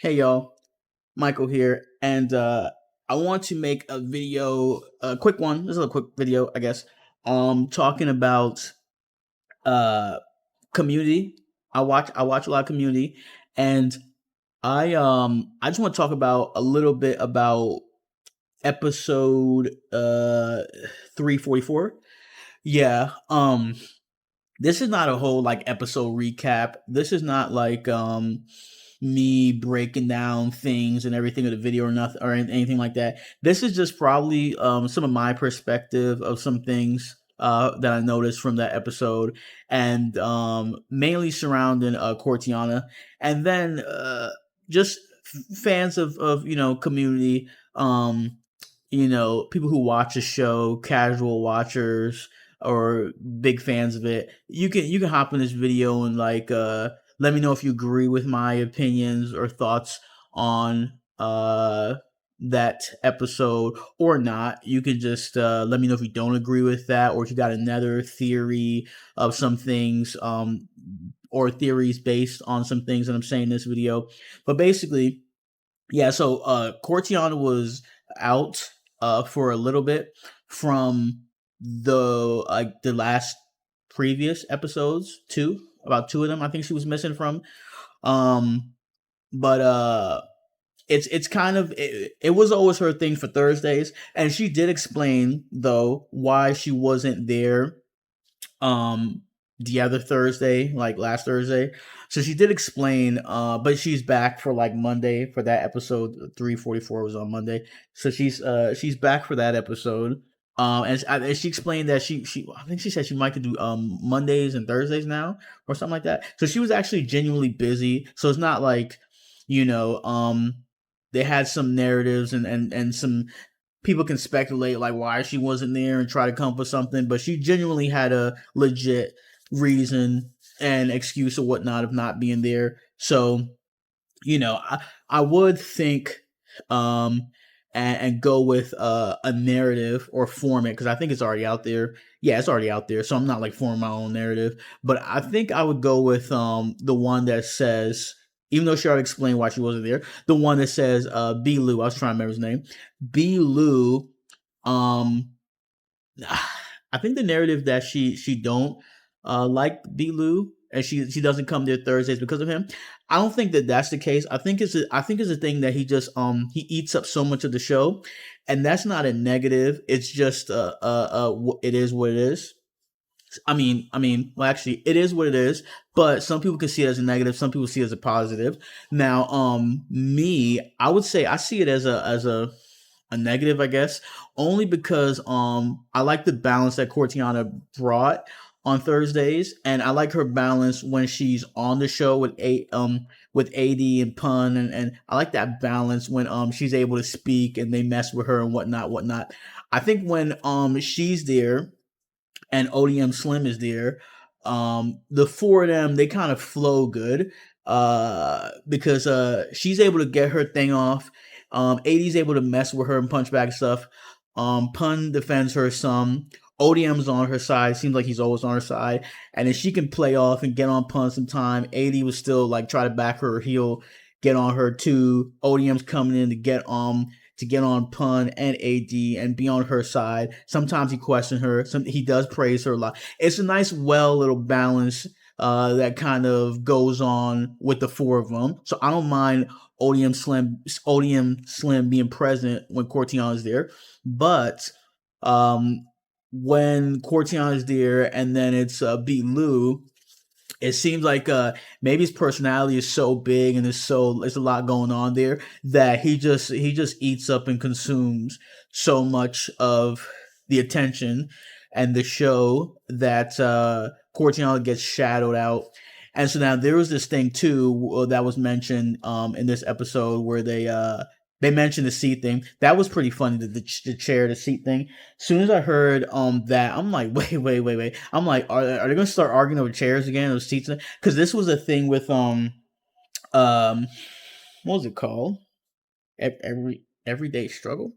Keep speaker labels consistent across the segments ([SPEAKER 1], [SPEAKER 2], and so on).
[SPEAKER 1] Hey y'all, Michael here, and I want to make a video, a quick one. This is a quick video, I guess. Talking about uh Community. I watch a lot of Community, and I just want to talk about a little bit about episode 344. Yeah. This is not a whole like episode recap. This is not like me breaking down things and everything of the video or nothing or anything like that. This is just probably some of my perspective of some things that I noticed from that episode, and mainly surrounding Courtyana, and then just fans of Community, people who watch the show, casual watchers or big fans of it. You can hop in this video and like let me know if you agree with my opinions or thoughts on that episode or not. You can just let me know if you don't agree with that, or if you got another theory of some things, or theories based on some things that I'm saying in this video. But basically, yeah, so Courtyana was out for a little bit from the last previous episodes, about two of them I think she was missing from. Um but it's kind of it was always her thing for Thursdays, and she did explain though why she wasn't there um the other Thursday, like last Thursday. So she did explain, but she's back for like Monday for that episode. 344 was on Monday. So she's back for that episode. And she explained that she I think she said she might could do Mondays and Thursdays now or something like that. So she was actually genuinely busy. So it's not like, you know, they had some narratives and some people can speculate like why she wasn't there and try to come up with something, but she genuinely had a legit reason and excuse or whatnot of not being there. So, I would think um and go with a narrative or form it, because I think it's already out there. Yeah, it's already out there. So I'm not like forming my own narrative. But I think I would go with the one that says, even though she already explained why she wasn't there, the one that says B Lou. I was trying to remember his name. B Lou, um I think the narrative that she don't like B Lou, and she doesn't come there Thursdays because of him. I don't think that that's the case. I think it's a thing that he just he eats up so much of the show, and that's not a negative. It's just it is what it is. Well, actually, it is what it is. But some people can see it as a negative. Some people see it as a positive. Now, me, I would say I see it as a negative, I guess, only because I like the balance that Cortiana brought on Thursdays, and I like her balance when she's on the show with AD and Pun, and I like that balance when she's able to speak and they mess with her and whatnot. I think when she's there and ODM Slim is there, the four of them, they kind of flow good because she's able to get her thing off. AD's able to mess with her and punch back stuff. Pun defends her some. ODM's on her side. Seems like he's always on her side. And if she can play off and get on Pun some time, AD was still like try to back her heel, get on her too. ODM's coming in to get on Pun and AD and be on her side. Sometimes he questions her. He does praise her a lot. It's a nice, well, little balance that kind of goes on with the four of them. So I don't mind ODM Slim being present when Cortiana is there, but um, when Cortiana is there and then it's Beat Lou, it seems like maybe his personality is so big and there's a lot going on there that he just eats up and consumes so much of the attention and the show that Cortiana gets shadowed out. And so now there was this thing too that was mentioned in this episode where they mentioned the seat thing. That was pretty funny, the chair, the seat thing. As soon as I heard that, I'm like, wait. I'm like, are they gonna start arguing over chairs again or seats? Because this was a thing with um what was it called? Everyday struggle.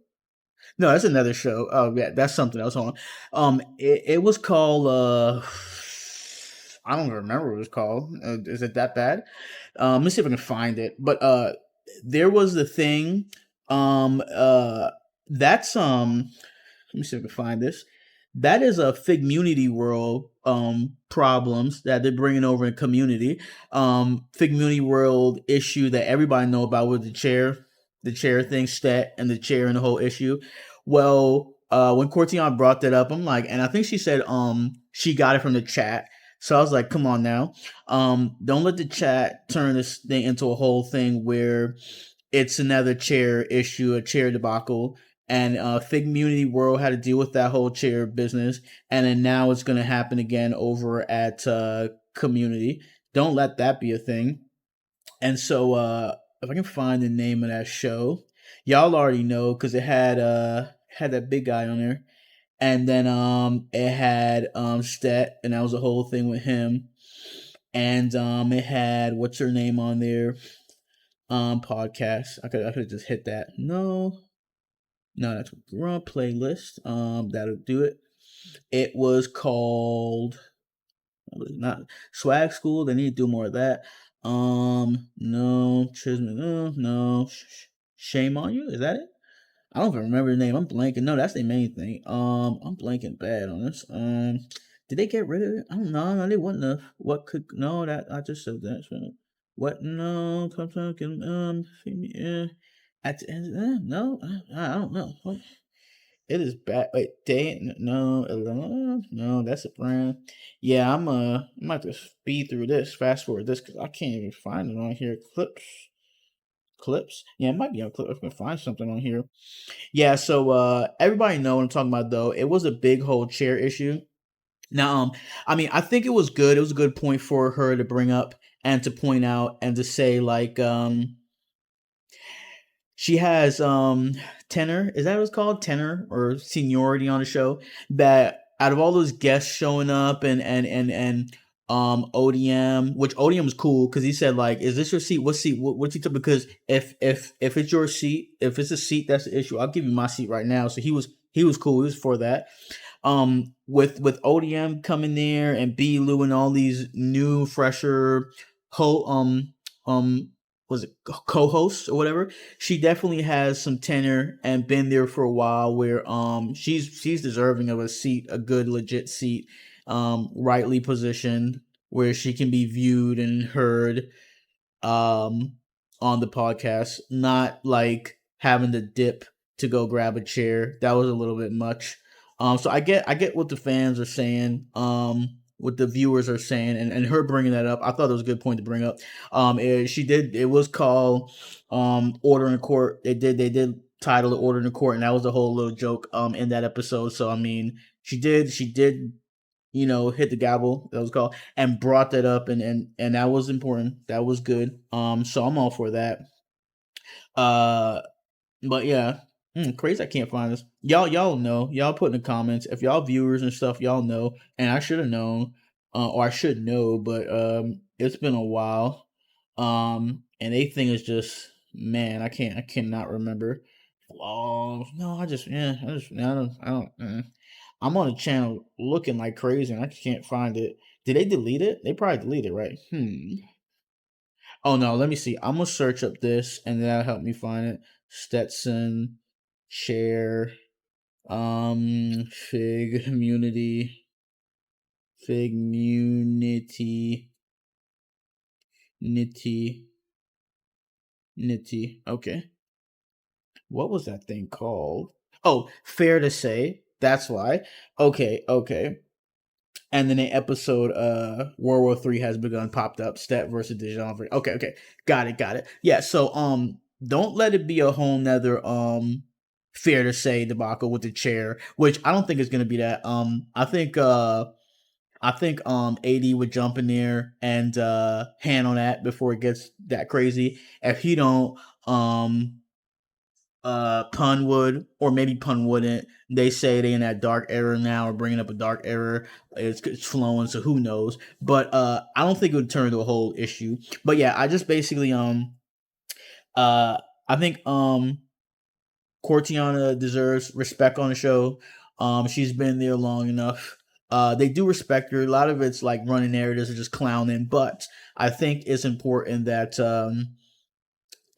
[SPEAKER 1] No, that's another show. Oh yeah, that's something else. Hold on. It was called I don't remember what it was called. Is it that bad? Let's see if I can find it. But there was the thing. Um, uh, that's Let me see if I can find this. That is a Figmunity World problems that they're bringing over in Community. Figmunity World issue that everybody know about with the chair thing, stat, and the chair and the whole issue. Well, when Courtyana brought that up, I'm like, and I think she said she got it from the chat. So I was like, come on now. Don't let the chat turn this thing into a whole thing where it's another chair issue, a chair debacle. And Figmunity World had to deal with that whole chair business, and then now it's going to happen again over at Community. Don't let that be a thing. And so, if I can find the name of that show, y'all already know because it had that big guy on there, and then it had Stet, and that was the whole thing with him, and it had what's her name on there, podcast. I could just hit that. No, that's wrong playlist. That'll do it. It was called not Swag School. They need to do more of that. No, Chisholm, no. Shame on you. Is that it? I don't even remember the name. I'm blanking. No, that's the main thing. I'm blanking bad on this. Did they get rid of it? I don't know. No, they wouldn't have. What could? No, that I just said that. What? No, come talking. Yeah. At the end, no, I don't know. What? It is bad. Wait, day no, no, that's a brand. Yeah, I'm about to speed through this, fast forward this because I can't even find it on here. Clips. Yeah, it might be on clip. If I can find something on here. Yeah, so everybody know what I'm talking about though. It was a big whole chair issue. Now, I mean, I think it was good. It was a good point for her to bring up and to point out and to say like, she has tenor, is that what it's called? Tenor or seniority on the show. That out of all those guests showing up and ODM, which ODM was cool because he said like, "Is this your seat? What seat? What you took?" Because if it's your seat, if it's a seat that's the issue, I'll give you my seat right now. So he was cool. He was for that. With ODM coming there and B Lou and all these new fresher ho was it co-hosts or whatever, she definitely has some tenure and been there for a while where she's deserving of a seat, a good legit seat, rightly positioned where she can be viewed and heard um on the podcast, not like having to dip to go grab a chair. That was a little bit much. So I get what the fans are saying, what the viewers are saying, and her bringing that up. I thought it was a good point to bring up. It was called Order in Court. They did title it Order in Court, and that was a whole little joke in that episode. So I mean, she did hit the gavel, that was called, and brought that up, and that was important. That was good. So I'm all for that. Uh, but yeah, crazy. I can't find this. Y'all know. Y'all put in the comments if y'all viewers and stuff. Y'all know, and I should have known, or I should know, but it's been a while. And they think it's just man. I cannot remember. Oh no, I don't. I'm on the channel looking like crazy and I can't find it. Did they delete it? They probably deleted it, right? Oh no, let me see. I'm gonna search up this and that'll help me find it. Stetson, share, Fig Community, Figmunity, Nitty, Nitty. Okay. What was that thing called? Oh, Fair to Say. That's why. Okay. And then the episode World War Three has begun popped up. Stet versus Dijon. Okay. Got it. Yeah, so don't let it be a whole nother Fair to Say debacle with the chair, which I don't think is gonna be that. I think AD would jump in there and handle that before it gets that crazy. If he don't, Pun would, or maybe Pun wouldn't. They say they in that dark era now, or bringing up a dark era. It's flowing, so who knows? But I don't think it would turn into a whole issue. But yeah, I just basically uh I think Courtyana deserves respect on the show. She's been there long enough. They do respect her. A lot of it's like running narratives or just clowning, but I think it's important that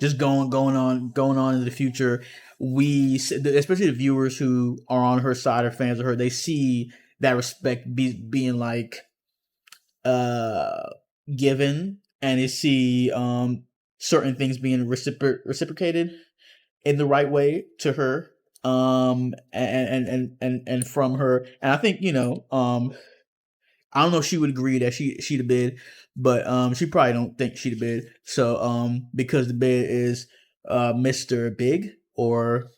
[SPEAKER 1] just going on in the future, especially the viewers who are on her side or fans of her, they see that respect being like uh given, and they see certain things being reciprocated in the right way to her, and from her. And I think, I don't know if she would agree that she the bid, but she probably don't think she the bid. So because the bid is Mr. Big, or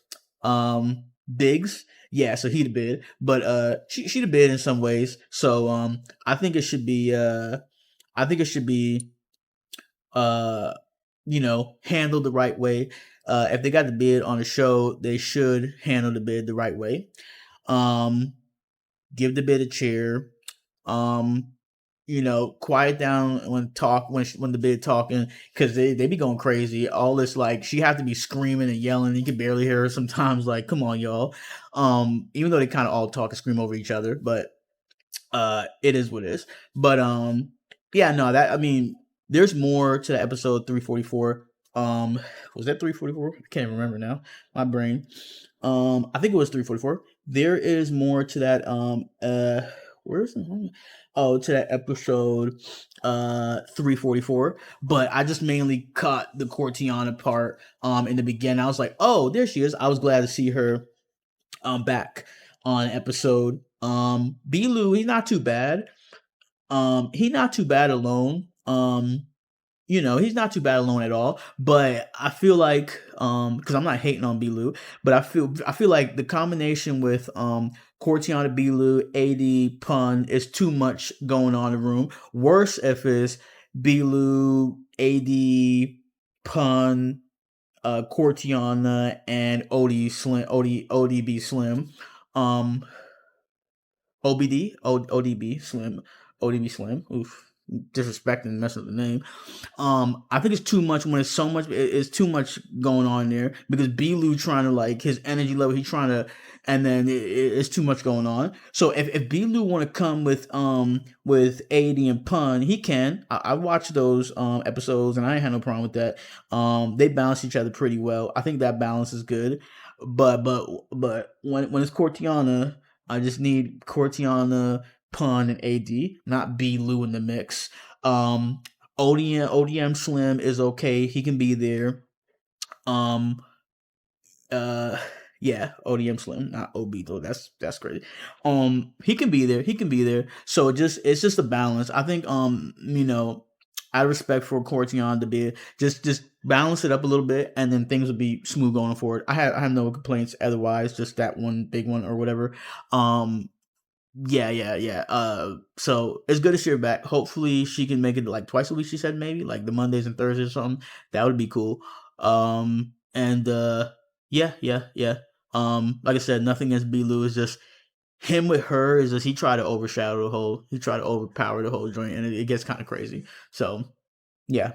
[SPEAKER 1] Biggs. Yeah, so he the bid. But she the bid in some ways. So I think it should be I think it should be uh handled the right way. If they got the bid on the show, they should handle the bid the right way. Um Give the bid a cheer. Um, quiet down when the bid talking, because they be going crazy. All this, like, she have to be screaming and yelling. You can barely hear her sometimes. Like, come on, y'all. Even though they kind of all talk and scream over each other, but it is what it is. But yeah, no, that I mean, there's more to the episode 344. Was that 344? I can't remember now. My brain. I think it was 344. There is more to that. Where's the to that episode 344. But I just mainly caught the Courtyana part in the beginning. I was like, oh, there she is. I was glad to see her back on episode. B Lou, he's not too bad. He's not too bad alone. He's not too bad alone at all. But I feel like, because I'm not hating on B Lou, but I feel like the combination with Courtyana, B Lou, AD, Pun is too much going on in the room. Worse if it's B Lou, AD, Pun, Courtyana, and ODB Slim. Um ODB Slim. ODB Slim. Oof. Disrespecting and messing up the name. I think it's too much when it's so much. It's too much going on there, because B Lou trying to, like, his energy level. He's trying to, and then it's too much going on. So if B Lou want to come with AD and Pun, he can. I watched those episodes, and I ain't had no problem with that. They balance each other pretty well. I think that balance is good. But when it's Courtyana, I just need Courtyana, Pun, and AD, not B Lou in the mix. ODM Slim is okay. He can be there. Um uh yeah, ODM Slim, not OB though. That's crazy. He can be there. He can be there. So it's just a balance. I think I respect for Courtion to be just balance it up a little bit, and then things will be smooth going forward. I have no complaints otherwise, just that one big one or whatever. Um yeah. So it's good to see her back. Hopefully she can make it like twice a week. She said maybe like the Mondays and Thursdays or something. That would be cool. And yeah. Like I said, nothing against B Lou. Is just him with her. Is just he tried to overshadow the whole. He tried to overpower the whole joint, and it gets kind of crazy. So yeah.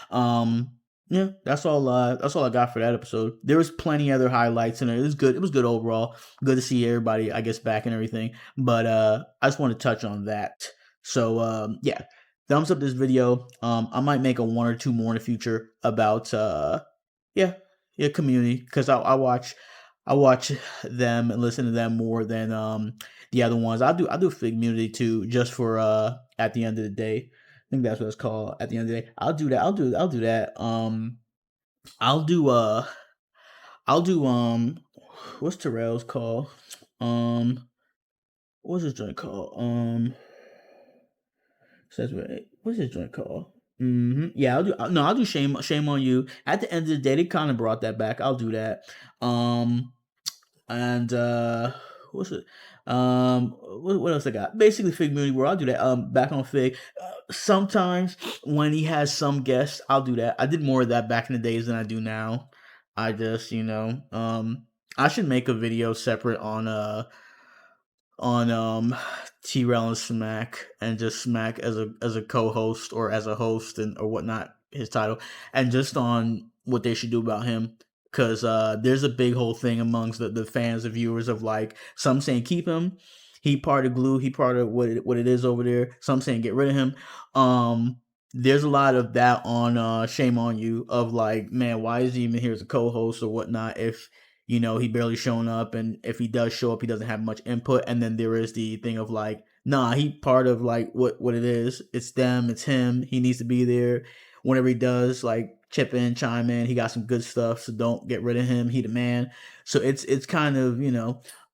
[SPEAKER 1] Um, yeah, that's all I got for that episode. There was plenty other highlights in it. It was good. It was good overall. Good to see everybody, I guess, back and everything. But I just want to touch on that. So yeah, thumbs up this video. I might make a one or two more in the future about yeah, Community, because I watch them and listen to them more than the other ones. I do Community too, just for at the end of the day. I think that's what it's called. At the end of the day, I'll do that. I'll do that. I'll do I'll do what's Terrell's called? Um, what's his joint called? Says what's his joint called? Yeah, I'll do. No, I'll do shame on you. At the end of the day, they kind of brought that back. I'll do that. Um, and what's it? What else I got? Basically, Fig Mooney World. I'll do that. Back on Fig. Sometimes when he has some guests, I'll do that. I did more of that back in the days than I do now. I just, I should make a video separate on T-Rail and Smack, and just Smack as a co-host or as a host and or whatnot, his title, and just on what they should do about him. Because there's a big whole thing amongst the fans, the viewers, of like some saying keep him, he part of glue, he part of what it is over there. Some saying get rid of him. there's a lot of that on Shame on You, of like, man, why is he even here as a co-host or whatnot if he barely shown up, and if he does show up, he doesn't have much input. And then there is the thing of like, nah, he part of like what it is. It's them, it's him. He needs to be there whenever he does like chip in, chime in. He got some good stuff, so don't get rid of him. He the man. So it's kind of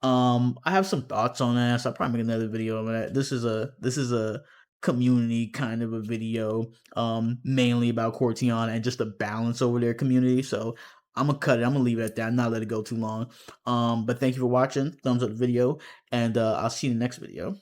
[SPEAKER 1] I have some thoughts on that, so I'll probably make another video on that. This is a community kind of a video, mainly about Courtyana and just the balance over their community. So I'm gonna cut it. I'm gonna leave it at that, not let it go too long. But thank you for watching. Thumbs up the video, and I'll see you in the next video.